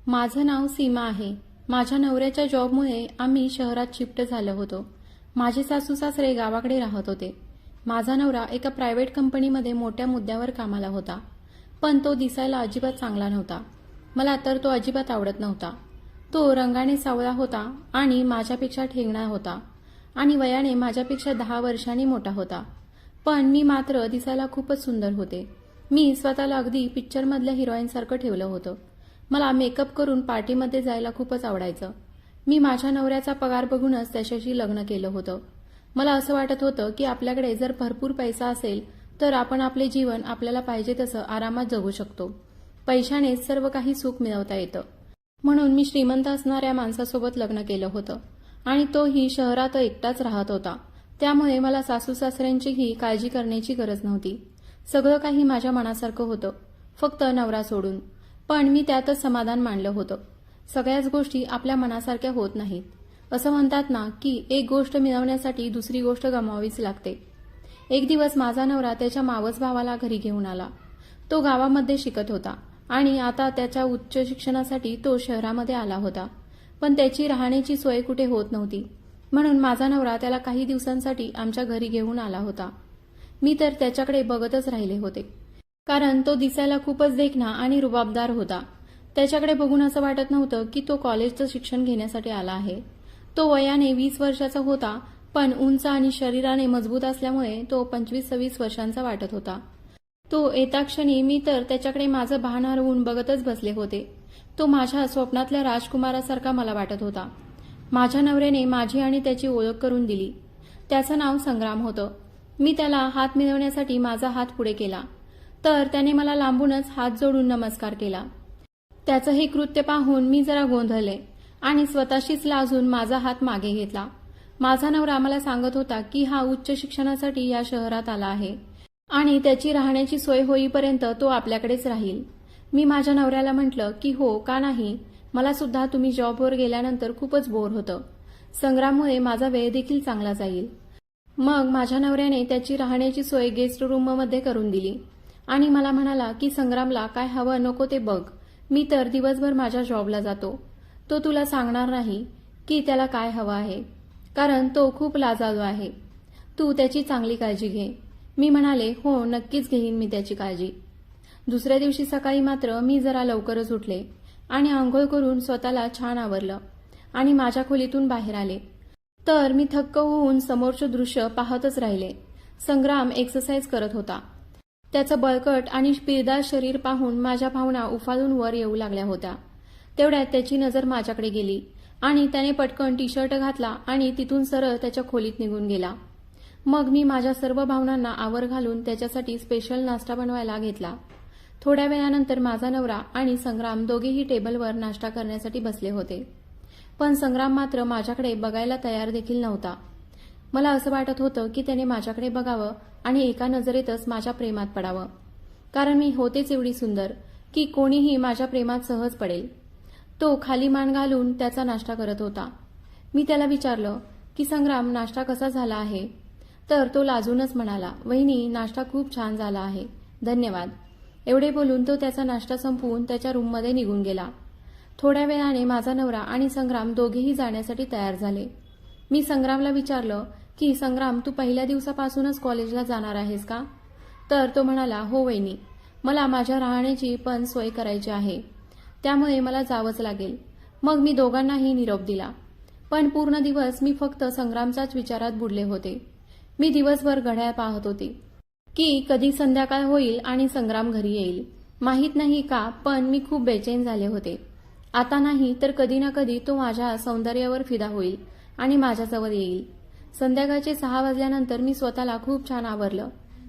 माझं नाव सीमा आहे. माझ्या नवऱ्याच्या जॉबमुळे आम्ही शहरात शिफ्ट झालो होतो. माझे सासू सासरे गावाकडे राहत होते. माझा नवरा एका प्रायव्हेट कंपनीमध्ये मोठ्या मुद्द्यावर कामाला होता. पण तो दिसायला अजिबात चांगला नव्हता. मला तर तो अजिबात आवडत नव्हता. तो रंगाने सावळा होता आणि माझ्यापेक्षा ठेंगणा होता आणि वयाने माझ्यापेक्षा 10 वर्षांनी मोठा होता. पण मी मात्र दिसायला खूपच सुंदर होते. मी स्वतःला अगदी पिक्चरमधल्या हिरोईनसारखं ठेवलं होतं. मला मेकअप करून पार्टीमध्ये जायला खूपच आवडायचं. मी माझ्या नवऱ्याचा पगार बघूनच त्याच्याशी लग्न केलं होतं. मला असं वाटत होतं की आपल्याकडे जर भरपूर पैसा असेल तर आपण आपले जीवन आपल्याला पाहिजे तसं आरामात जगू शकतो. पैशानेच सर्व काही सुख मिळवता येतं. म्हणून मी श्रीमंत असणाऱ्या माणसासोबत लग्न केलं होतं आणि तोही शहरात एकटाच राहत होता. त्यामुळे मला सासू सासऱ्यांचीही काळजी करण्याची गरज नव्हती. सगळं काही माझ्या मनासारखं होतं, फक्त नवरा सोडून. पण मी त्यातच समाधान मानलं होतं. सगळ्याच गोष्टी आपल्या मनासारख्या होत नाहीत. असं म्हणतात ना की एक गोष्ट मिळवण्यासाठी दुसरी गोष्ट गमावावीच लागते. एक दिवस माझा नवरा त्याच्या मावस भावाला घरी घेऊन आला. तो गावामध्ये शिकत होता आणि आता त्याच्या उच्च शिक्षणासाठी तो शहरामध्ये आला होता. पण त्याची राहण्याची सोय कुठे होत नव्हती. म्हणून माझा नवरा त्याला काही दिवसांसाठी आमच्या घरी घेऊन आला होता. मी तर त्याच्याकडे बघतच राहिले होते, कारण तो दिसायला खूपच देखणा आणि रुबाबदार होता. त्याच्याकडे बघून असं वाटत नव्हतं की तो कॉलेजचं शिक्षण घेण्यासाठी आला आहे. तो वयाने 20 वर्षाचा होता, पण उंच आणि शरीराने मजबूत असल्यामुळे तो 25-26 वर्षांचा वाटत होता. तो येताक्षणी मी तर त्याच्याकडे माझं भान हरवून बघतच बसले होते. तो माझ्या स्वप्नातल्या राजकुमारासारखा मला वाटत होता. माझ्या नवऱ्याने माझी आणि त्याची ओळख करून दिली. त्याचं नाव संग्राम होतं. मी त्याला हात मिळवण्यासाठी माझा हात पुढे केला, तर त्याने मला लांबूनच हात जोडून नमस्कार केला. त्याचं हे कृत्य पाहून मी जरा गोंधळले आणि स्वतःशीच लाजून माझा हात मागे घेतला. माझा नवरा मला सांगत होता की हा उच्च शिक्षणासाठी या शहरात आला आहे आणि त्याची राहण्याची सोय होईपर्यंत तो आपल्याकडेच राहील. मी माझ्या नवऱ्याला म्हटलं की हो का नाही, मला सुद्धा तुम्ही जॉबवर गेल्यानंतर खूपच बोर होतं. संग्राममुळे माझा वेळ देखील चांगला जाईल. मग माझ्या नवऱ्याने त्याची राहण्याची सोय गेस्ट रूममध्ये करून दिली आणि मला म्हणाला की संग्रामला काय हवं नको ते बघ. मी तर दिवसभर माझ्या जॉबला जातो. तो तुला सांगणार नाही की त्याला काय हवं आहे, कारण तो खूप लाजाळू आहे. तू त्याची चांगली काळजी घे. मी म्हणाले हो, नक्कीच घेईन मी त्याची काळजी. दुसऱ्या दिवशी सकाळी मात्र मी जरा लवकरच उठले आणि आंघोळ करून स्वतःला छान आवरलं आणि माझ्या खोलीतून बाहेर आले. तर मी थक्क होऊन समोरचे दृश्य पाहतच राहिले. संग्राम एक्सरसाइज करत होता. त्याचं बळकट आणि पिळदार शरीर पाहून माझ्या भावना उफाळून वर येऊ लागल्या होत्या. तेवढ्यात त्याची नजर माझ्याकडे गेली आणि त्याने पटकन टी शर्ट घातला आणि तिथून सरळ त्याच्या खोलीत निघून गेला. मग मी माझ्या सर्व भावनांना आवर घालून त्याच्यासाठी स्पेशल नाश्ता बनवायला घेतला. थोड्या वेळानंतर माझा नवरा आणि संग्राम दोघेही टेबलवर नाश्ता करण्यासाठी बसले होते. पण संग्राम मात्र माझ्याकडे बघायला तयार देखील नव्हता. मला असं वाटत होतं की त्याने माझ्याकडे बघावं आणि एका नजरेतच माझ्या प्रेमात पडावं, कारण मी होतेच एवढी सुंदर की कोणीही माझ्या प्रेमात सहज पडेल. तो खाली मान घालून त्याचा नाश्ता करत होता. मी त्याला विचारलं की संग्राम, नाश्ता कसा झाला आहे? तर तो लाजूनच म्हणाला, वहिनी, नाश्ता खूप छान झाला आहे, धन्यवाद. एवढे बोलून तो त्याचा नाश्ता संपवून त्याच्या रूममध्ये निघून गेला. थोड्या वेळाने माझा नवरा आणि संग्राम दोघेही जाण्यासाठी तयार झाले. मी संग्रामला विचारलं की संग्राम, तू पहिल्या दिवसापासूनच कॉलेजला जाणार आहेस का? तर तो म्हणाला, हो वहिनी, मला माझ्या राहण्याची पण सोय करायची आहे, त्यामुळे मला जावंच लागेल. मग मी दोघांनाही निरोप दिला. पण पूर्ण दिवस मी फक्त संग्रामचाच विचारात बुडले होते. मी दिवसभर घड्याळ पाहत होते की कधी संध्याकाळ होईल आणि संग्राम घरी येईल. माहीत नाही का, पण मी खूप बेचैन झाले होते. आता नाही तर कधी ना कधी तो माझ्या सौंदर्यावर फिदा होईल आणि माझ्याजवळ येईल. संध्याकाळचे 6 वाजल्यानंतर मी स्वतःला खूप छान आवरलं.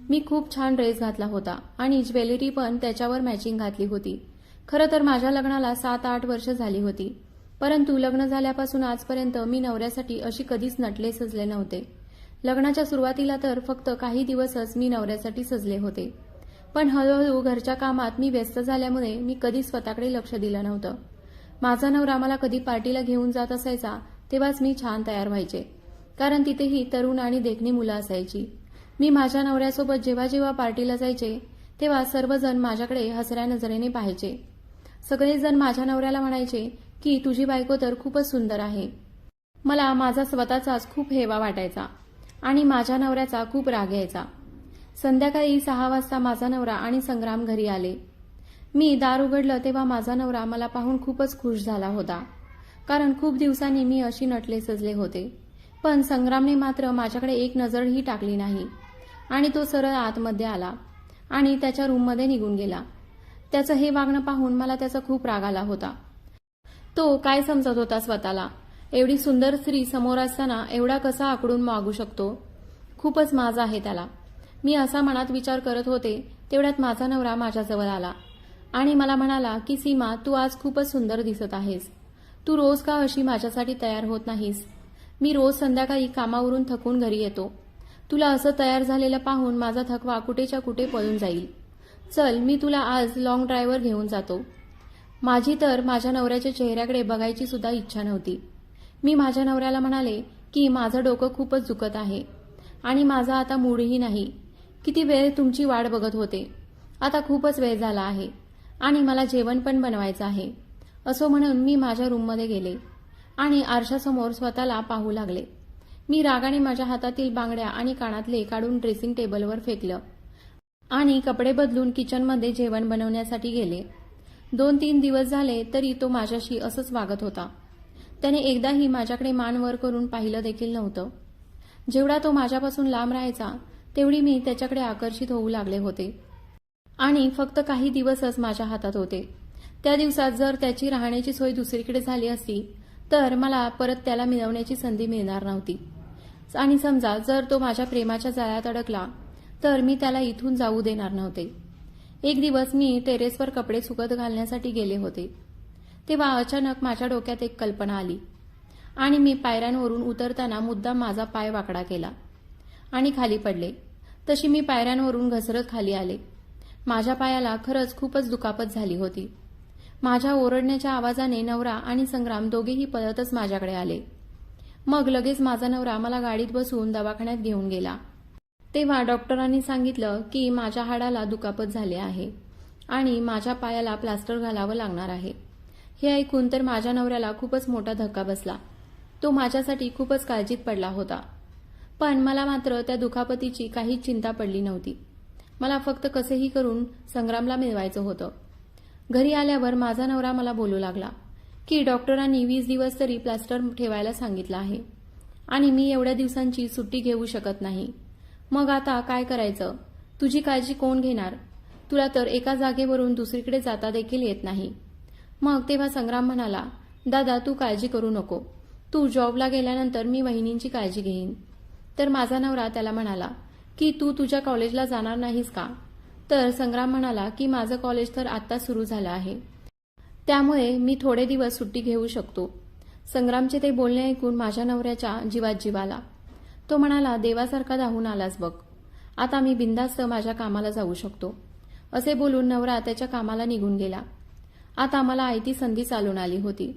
मी खूप छान ड्रेस घातला होता आणि ज्वेलरी पण त्याच्यावर मॅचिंग घातली होती. खरं तर माझ्या लग्नाला 7-8 वर्ष झाली होती, परंतु लग्न झाल्यापासून आजपर्यंत मी नवऱ्यासाठी अशी कधीच नटले सजले नव्हते. लग्नाच्या सुरुवातीला तर फक्त काही दिवसच मी नवऱ्यासाठी सजले होते, पण हळूहळू घरच्या कामात मी व्यस्त झाल्यामुळे मी कधी स्वतःकडे लक्ष दिलं नव्हतं. माझा नवरा मला कधी पार्टीला घेऊन जात असायचा तेव्हाच मी छान तयार व्हायचे, कारण तिथेही तरुण आणि देखणी मुलं असायची. मी माझ्या नवऱ्यासोबत जेव्हा जेव्हा पार्टीला जायचे तेव्हा सर्वजण माझ्याकडे हसऱ्या नजरेने पाहायचे. सगळेजण माझ्या नवऱ्याला म्हणायचे की तुझी बायको तर खूपच सुंदर आहे. मला माझा स्वतःचाच खूप हेवा वाटायचा आणि माझ्या नवऱ्याचा खूप राग यायचा. संध्याकाळी 6 वाजता माझा नवरा आणि संग्राम घरी आले. मी दार उघडलं तेव्हा माझा नवरा मला पाहून खूपच खुश झाला होता, कारण खूप दिवसांनी मी अशी नटले सजले होते. पण संग्रामने मात्र माझ्याकडे एक नजरही टाकली नाही आणि तो सरळ आतमध्ये आला आणि त्याच्या रूममध्ये निघून गेला. त्याचं हे वागणं पाहून मला त्याचा खूप राग आला होता. तो काय समजत होता स्वतःला? एवढी सुंदर स्त्री समोर असताना एवढा कसा आकडून वागू शकतो? खूपच माज आहे त्याला. मी असा मनात विचार करत होते तेवढ्यात माझा नवरा माझ्याजवळ आला आणि मला म्हणाला की सीमा, तू आज खूपच सुंदर दिसत आहेस. तू रोज का अशी माझ्यासाठी तयार होत नाहीस? मी रोज संध्याकाळी कामावरून थकून घरी येतो. तुला असं तयार झालेलं पाहून माझा थकवा कुठेच्या कुठे पळून जाईल. चल, मी तुला आज लॉंग ड्राईव्हवर घेऊन जातो. माझी तर माझ्या नवऱ्याच्या चेहऱ्याकडे बघायची सुद्धा इच्छा नव्हती. मी माझ्या नवऱ्याला म्हणाले की माझं डोकं खूपच दुखत आहे आणि माझा आता मूडही नाही. किती वेळ तुमची वाट बघत होते. आता खूपच वेळ झाला आहे आणि मला जेवण पण बनवायचं आहे. असं म्हणून मी माझ्या रूममध्ये गेले आणि आरशासमोर स्वतःला पाहू लागले. मी रागाने माझ्या हातातील बांगड्या आणि कानातले काढून ड्रेसिंग टेबलवर फेकलं आणि कपडे बदलून किचनमध्ये जेवण बनवण्यासाठी गेले. 2-3 दिवस झाले तरी तो माझ्याशी असंच वागत होता. त्याने एकदाही माझ्याकडे मान वर करून पाहिलं देखील नव्हतं. जेवढा तो माझ्यापासून लांब राहायचा तेवढी मी त्याच्याकडे आकर्षित होऊ लागले होते आणि फक्त काही दिवसच माझ्या हातात होते. त्या दिवसात जर त्याची राहण्याची सोय दुसरीकडे झाली असती तर मला परत त्याला मिळवण्याची संधी मिळणार नव्हती. आणि समजा जर तो माझ्या प्रेमाच्या जाळ्यात अडकला तर मी त्याला इथून जाऊ देणार नव्हते. एक दिवस मी टेरेसवर कपडे सुकत घालण्यासाठी गेले होते. तेव्हा अचानक माझ्या डोक्यात एक कल्पना आली आणि मी पायऱ्यांवरून उतरताना मुद्दाम माझा पाय वाकडा केला आणि खाली पडले. तशी मी पायऱ्यांवरून घसरत खाली आले. माझ्या पायाला खरंच खूपच दुखापत झाली होती. माझ्या ओरडण्याच्या आवाजाने नवरा आणि संग्राम दोघेही पळतच माझ्याकडे आले. मग लगेच माझा नवरा मला गाडीत बसवून दवाखान्यात घेऊन गेला. तेव्हा डॉक्टरांनी सांगितलं की माझ्या हाडाला दुखापत झाली आहे आणि माझ्या पायाला प्लास्टर घालावं लागणार आहे. हे ऐकून तर माझ्या नवऱ्याला खूपच मोठा धक्का बसला. तो माझ्यासाठी खूपच काळजीत पडला होता. पण मला मात्र त्या दुखापतीची काहीच चिंता पडली नव्हती. मला फक्त कसेही करून संग्रामला मिळवायचं होतं. घरी आल्यावर माझा नवरा मला बोलू लागला की डॉक्टरांनी 20 दिवस तरी प्लास्टर ठेवायला सांगितलं आहे आणि मी एवढ्या दिवसांची सुट्टी घेऊ शकत नाही. मग आता काय करायचं? तुझी काळजी कोण घेणार? तुला तर एका जागेवरून दुसरीकडे जाता देखील येत नाही. मग तेव्हा संग्राम म्हणाला, दादा, तू काळजी करू नको. तू जॉबला गेल्यानंतर मी वहिनींची काळजी घेईन. तर माझा नवरा त्याला म्हणाला की तू तुझ्या कॉलेजला जाणार नाहीस का? तर संग्राम म्हणाला की माझं कॉलेज तर आत्ता सुरू झालं आहे, त्यामुळे मी थोडे दिवस सुट्टी घेऊ शकतो. संग्रामचे ते बोलणे ऐकून माझ्या नवऱ्याच्या जीवात जीव आला. तो म्हणाला, देवासारखा धावून आलास बघ. आता मी बिनधास्त माझ्या कामाला जाऊ शकतो. असे बोलून नवरा त्याच्या कामाला निघून गेला. आता मला आयती संधी चालून आली होती.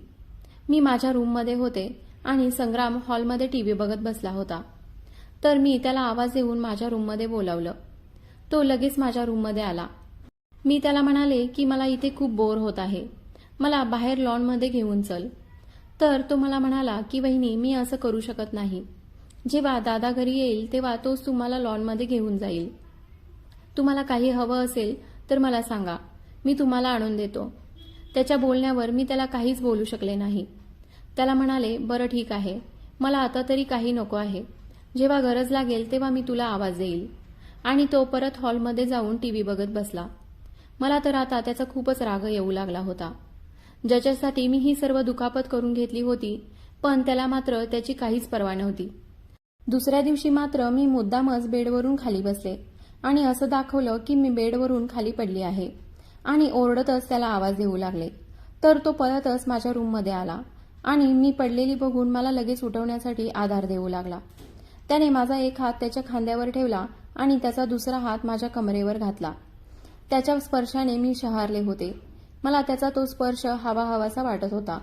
मी माझ्या रूममध्ये होते आणि संग्राम हॉलमध्ये टीव्ही बघत बसला होता. तर मी त्याला आवाज देऊन माझ्या रूममध्ये बोलावलं. तो लगेच माझ्या रूममध्ये आला. मी त्याला म्हणाले की मला इथे खूप बोर होत आहे, मला बाहेर लॉनमध्ये घेऊन चल. तर तो मला म्हणाला की वहिनी, मी असं करू शकत नाही. जेव्हा दादा घरी येईल तेव्हा तोच तुम्हाला लॉनमध्ये घेऊन जाईल. तुम्हाला काही हवं असेल तर मला सांगा, मी तुम्हाला आणून देतो. त्याच्या बोलण्यावर मी त्याला काहीच बोलू शकले नाही. त्याला म्हणाले, बरं ठीक आहे, मला आता तरी काही नको आहे. जेव्हा गरज लागेल तेव्हा मी तुला आवाज देईल. आणि तो परत हॉलमध्ये जाऊन टीव्ही बघत बसला. मला तर आता त्याचा खूपच राग येऊ लागला होता. ज्याच्यासाठी मी ही सर्व दुखापत करून घेतली होती, पण त्याला मात्र त्याची काहीच पर्वा नव्हती. दुसऱ्या दिवशी मात्र मी मुद्दामच बेडवरून खाली बसले आणि असं दाखवलं की मी बेडवरून खाली पडली आहे आणि ओरडतच त्याला आवाज देऊ लागले. तर तो पळतच माझ्या रूममध्ये आला आणि मी पडलेली बघून मला लगेच उठवण्यासाठी आधार देऊ लागला. त्याने माझा एक हात त्याच्या खांद्यावर ठेवला आणि त्याचा दुसरा हात माझ्या कमरेवर घातला. त्याच्या स्पर्शाने मी शहारले होते. मला त्याचा तो स्पर्श हवाहवासा वाटत होता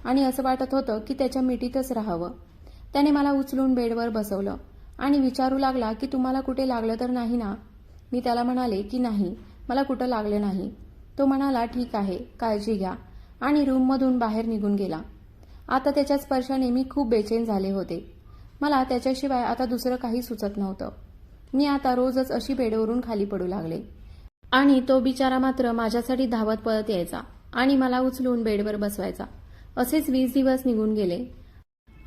आणि असं वाटत होतं की त्याच्या मिठीतच राहावं. त्याने मला उचलून बेडवर बसवलं आणि विचारू लागला की तुम्हाला कुठे लागलं तर नाही ना? मी त्याला म्हणाले की नाही, मला कुठं लागलं नाही. तो म्हणाला ठीक आहे, काळजी घ्या आणि रूममधून बाहेर निघून गेला. आता त्याच्या स्पर्शाने मी खूप बेचैन झाले होते. मला त्याच्याशिवाय आता दुसरं काही सुचत नव्हतं. मी आता रोजच अशी बेडवरून खाली पडू लागले आणि तो बिचारा मात्र माझ्यासाठी धावत पळत यायचा आणि मला उचलून बेडवर बसवायचा. असेच 20 दिवस निघून गेले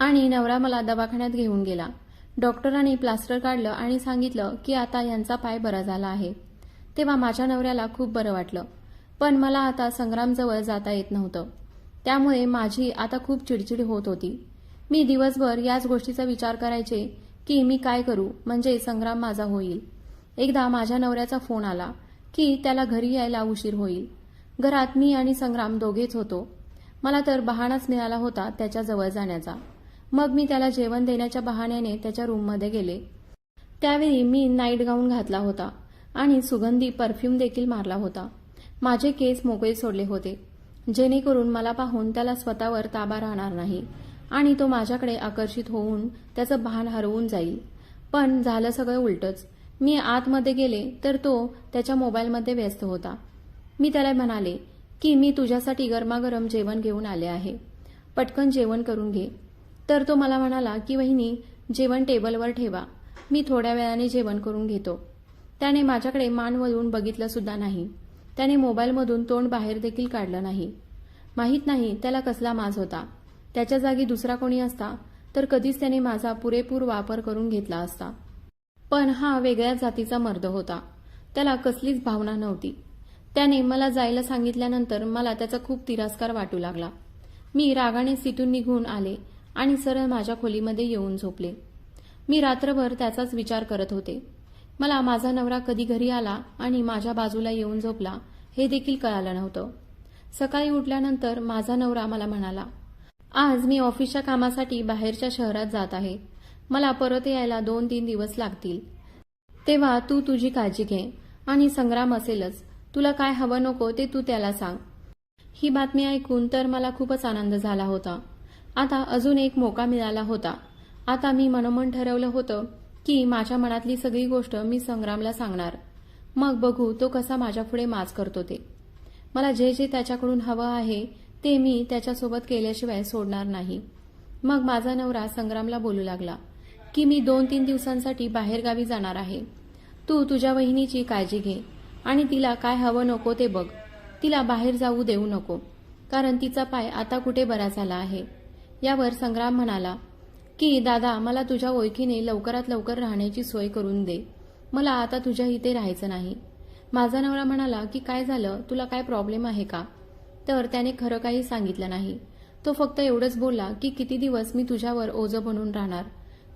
आणि नवरा मला दवाखान्यात घेऊन गेला. डॉक्टरांनी प्लास्टर काढलं आणि सांगितलं की आता यांचा पाय बरा झाला आहे. तेव्हा माझ्या नवऱ्याला खूप बरं वाटलं. पण मला आता संग्रामजवळ जाता येत नव्हतं. त्यामुळे माझी आता खूप चिडचिड होत होती. मी दिवसभर याच गोष्टीचा विचार करायचे की मी काय करू म्हणजे संग्राम माझा होईल. एकदा माझ्या नवऱ्याचा फोन आला की त्याला घरी यायला उशीर होईल. घरात मी आणि संग्राम दोघेच होतो. मला तर बहाणाच मिळाला होता त्याच्याजवळ जाण्याचा. मग मी त्याला जेवण देण्याच्या बहाण्याने त्याच्या रूममध्ये गेले. त्यावेळी मी नाईट गाऊन घातला होता आणि सुगंधी परफ्यूम देखील मारला होता. माझे केस मोकळे सोडले होते जेणेकरून मला पाहून त्याला स्वतःवर ताबा राहणार नाही आणि तो माझ्याकडे आकर्षित होऊन त्याचं भान हरवून जाईल. पण झालं सगळं उलटच. मी आतमध्ये गेले तर तो त्याच्या मोबाईलमध्ये व्यस्त होता. मी त्याला म्हणाले की मी तुझ्यासाठी गरमागरम जेवण घेऊन आले आहे, पटकन जेवण करून घे. तर तो मला म्हणाला की वहिनी जेवण टेबलवर ठेवा, मी थोड्या वेळाने जेवण करून घेतो. त्याने माझ्याकडे मान वळवून बघितलं सुद्धा नाही. त्याने मोबाईलमधून तोंड बाहेर देखील काढलं नाही. माहीत नाही त्याला कसला माज होता. त्याच्या जागी दुसरा कोणी असता तर कधीच त्याने माझा पुरेपूर वापर करून घेतला असता. पण हा वेगळ्याच जातीचा मर्द होता. त्याला कसलीच भावना नव्हती. त्याने मला जायला सांगितल्यानंतर मला त्याचा खूप तिरस्कार वाटू लागला. मी रागाने तिथून निघून आले आणि सरळ माझ्या खोलीमध्ये येऊन झोपले. मी रात्रभर त्याचाच विचार करत होते. मला माझा नवरा कधी घरी आला आणि माझ्या बाजूला येऊन झोपला हे देखील कळालं नव्हतं. सकाळी उठल्यानंतर माझा नवरा मला म्हणाला, आज मी ऑफिसच्या कामासाठी बाहेरच्या शहरात जात आहे. मला परत यायला 2-3 दिवस लागतील. तेव्हा तू तुझी काळजी घे आणि संग्राम असेलच. तुला काय हवं नको ते तू त्याला सांग. ही बातमी ऐकून तर मला खूपच आनंद झाला होता. आता अजून एक मोका मिळाला होता. आता मी मनोमन ठरवलं होतं की माझ्या मनातली सगळी गोष्ट मी संग्रामला सांगणार. मग बघू तो कसा माझ्यापुढे माज करतो ते. मला जे जे त्याच्याकडून हवं आहे ते मी त्याच्यासोबत केल्याशिवाय सोडणार नाही. मग माझा नवरा संग्रामला बोलू लागला की मी 2-3 दिवसांसाठी बाहेरगावी जाणार आहे. तू तुझ्या वहिनीची काळजी घे आणि तिला काय हवं नको ते बघ. तिला बाहेर जाऊ देऊ नको, कारण तिचा पाय आता कुठे बरा झाला आहे. यावर संग्राम म्हणाला की दादा मला तुझ्या ओळखीने लवकरात लवकर राहण्याची सोय करून दे. मला आता तुझ्या इथे राहायचं नाही. माझा नवरा म्हणाला की काय झालं, तुला काय प्रॉब्लेम आहे का? तर त्याने खरं काही सांगितलं नाही. तो फक्त एवढंच बोलला की किती दिवस मी तुझ्यावर ओझं बनून राहणार.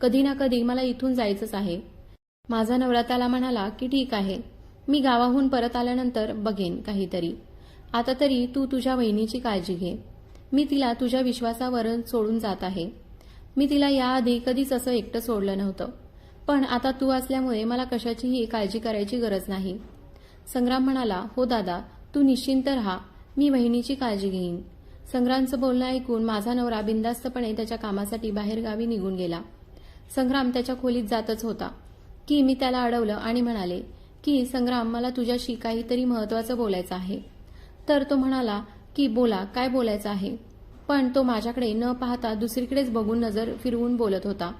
कधी ना कधी मला इथून जायचंच आहे. माझा नवरा त्याला म्हणाला की ठीक आहे, मी गावाहून परत आल्यानंतर बघेन काहीतरी. आता तरी तू तुझ्या वहिनीची काळजी घे. मी तिला तुझ्या विश्वासावर सोडून जात आहे. मी तिला याआधी कधीच असं एकटं सोडलं नव्हतं. पण आता तू असल्यामुळे मला कशाचीही काळजी करायची गरज नाही. संग्राम म्हणाला, हो दादा, तू निश्चिंत राहा, मी वहिनीची काळजी घेईन. संग्रामचं बोलणं ऐकून माझा नवरा बिनधास्तपणे त्याच्या कामासाठी बाहेरगावी निघून गेला. संग्राम त्याच्या खोलीत जातच होता की मी त्याला अडवलं आणि म्हणाले की संग्राम मला तुझ्याशी काहीतरी महत्त्वाचं बोलायचं आहे. तर तो म्हणाला की बोला, काय बोलायचं आहे? पण तो माझ्याकडे न पाहता दुसरीकडेच बघून नजर फिरवून बोलत होता.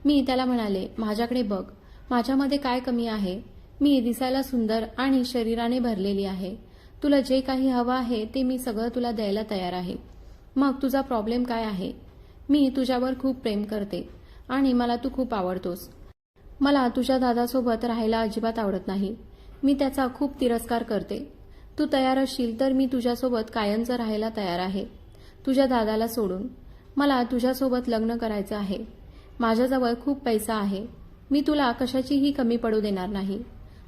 मी त्याला म्हणाले, माझ्याकडे बघ, माझ्यामध्ये काय कमी आहे? मी दिसायला सुंदर आणि शरीराने भरलेली आहे. तुला जे काही हवं आहे ते मी सगळं तुला द्यायला तयार आहे. मग तुझा प्रॉब्लेम काय आहे? मी तुझ्यावर खूप प्रेम करते आणि मला तू खूप आवडतोस. मला तुझ्या दादासोबत राहायला अजिबात आवडत नाही. मी त्याचा खूप तिरस्कार करते. तू तयार असशील तर मी तुझ्यासोबत कायमचं राहायला तयार आहे, तुझ्या दादाला सोडून. मला तुझ्यासोबत लग्न करायचं आहे. माझ्याजवळ खूप पैसा आहे. मी तुला कशाचीही कमी पडू देणार नाही.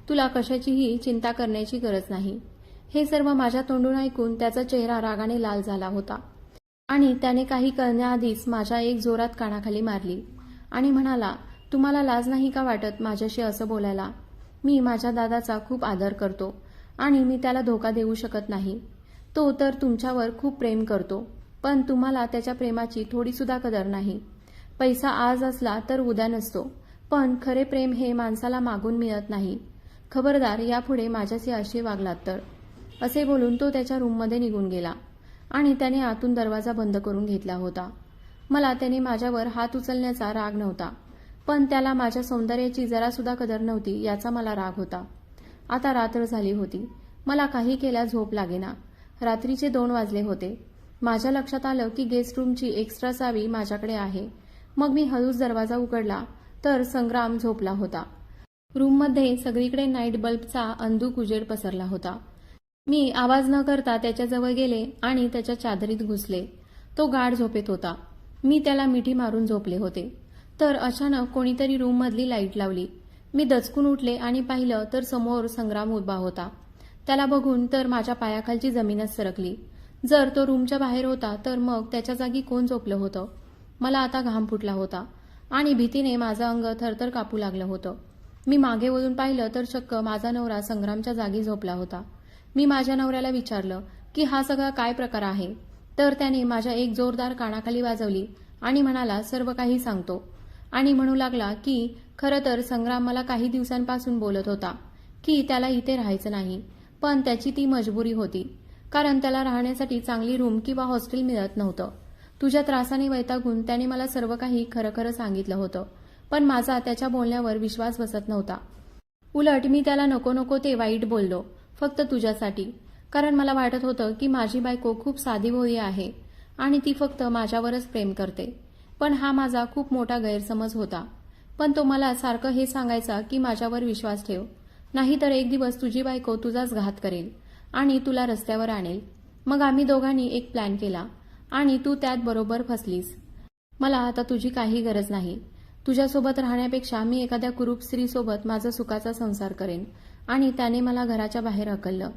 तुला कशाचीही चिंता करण्याची गरज नाही. हे सर्व माझ्या तोंडून ऐकून त्याचा चेहरा रागाने लाल झाला होता आणि त्याने काही करण्याआधीच माझ्या एक जोरात कानाखाली मारली आणि म्हणाला, तुम्हाला लाज नाही का वाटत माझ्याशी असं बोलायला? मी माझ्या दादाचा खूप आदर करतो आणि मी त्याला धोका देऊ शकत नाही. तो तर तुमच्यावर खूप प्रेम करतो, पण तुम्हाला त्याच्या प्रेमाची थोडीसुद्धा कदर नाही. पैसा आज असला तर उद्या नसतो, पण खरे प्रेम हे माणसाला मागून मिळत नाही. खबरदार, यापुढे माझ्याशी असे वागलात तर. असे बोलून तो त्याच्या रूममध्ये निघून गेला आणि त्याने आतून दरवाजा बंद करून घेतला होता. मला त्याने माझ्यावर हात उचलण्याचा राग नव्हता, पण त्याला माझ्या सौंदर्याची जरासुद्धा कदर नव्हती याचा मला राग होता. आता रात्र झाली होती. मला काही केल्या झोप लागेना. रात्रीचे 2 वाजले होते. माझ्या लक्षात आलं की गेस्ट रूमची एक्स्ट्रा चावी माझ्याकडे आहे. मग मी हळूच दरवाजा उघडला तर संग्राम झोपला होता. रूममध्ये सगळीकडे नाईट बल्बचा अंधुक उजेड पसरला होता. मी आवाज न करता त्याच्याजवळ गेले आणि त्याच्या चादरीत घुसले. तो गाढ झोपेत होता. मी त्याला मिठी मारून झोपले होते. तर अचानक कोणीतरी रूममधली लाईट लावली. मी दचकून उठले आणि पाहिलं तर समोर संग्राम उभा होता. त्याला बघून तर माझ्या पायाखालची जमीनच सरकली. जर तो रूमच्या बाहेर होता तर मग त्याच्या जागी कोण झोपलं होतं? मला आता घाम फुटला होता आणि भीतीने माझं अंग थरथर कापू लागलं होतं. मी मागे वळून पाहिलं तर चक्क माझा नवरा संग्रामच्या जागी झोपला होता. मी माझ्या नवऱ्याला विचारलं की हा सगळा काय प्रकार आहे? तर त्याने माझ्या एक जोरदार कानाखाली वाजवली आणि म्हणाला, सर्व काही सांगतो. आणि म्हणू लागला की खरं तर संग्राम मला काही दिवसांपासून बोलत होता की त्याला इथे राहायचं नाही, पण त्याची ती मजबुरी होती, कारण त्याला राहण्यासाठी चांगली रूम किंवा हॉस्टेल मिळत नव्हतं. तुझ्या त्रासाने वैतागून त्याने मला सर्व काही खरं खरं सांगितलं होतं, पण माझा त्याच्या बोलण्यावर विश्वास बसत नव्हता. उलट मी त्याला नको नको ते वाईट बोललो, फक्त तुझ्यासाठी, कारण मला वाटत होतं की माझी बायको खूप साधीभोळी आहे आणि ती फक्त माझ्यावरच प्रेम करते. पण हा माझा खूप मोठा गैरसमज होता. पण तो मला सारखं हे सांगायचा की माझ्यावर विश्वास ठेव, नाहीतर एक दिवस तुझी बायको तुझाच घात करेल आणि तुला रस्त्यावर आणेल. मग आम्ही दोघांनी एक प्लॅन केला आणि तू त्यात बरोबर फसलीस. मला आता तुझी काही गरज नाही. तुझ्यासोबत राहण्यापेक्षा मी एखाद्या कुरूप स्त्रीसोबत माझा सुखाचा संसार करेन. आणि त्याने मला घराच्या बाहेर हकललं.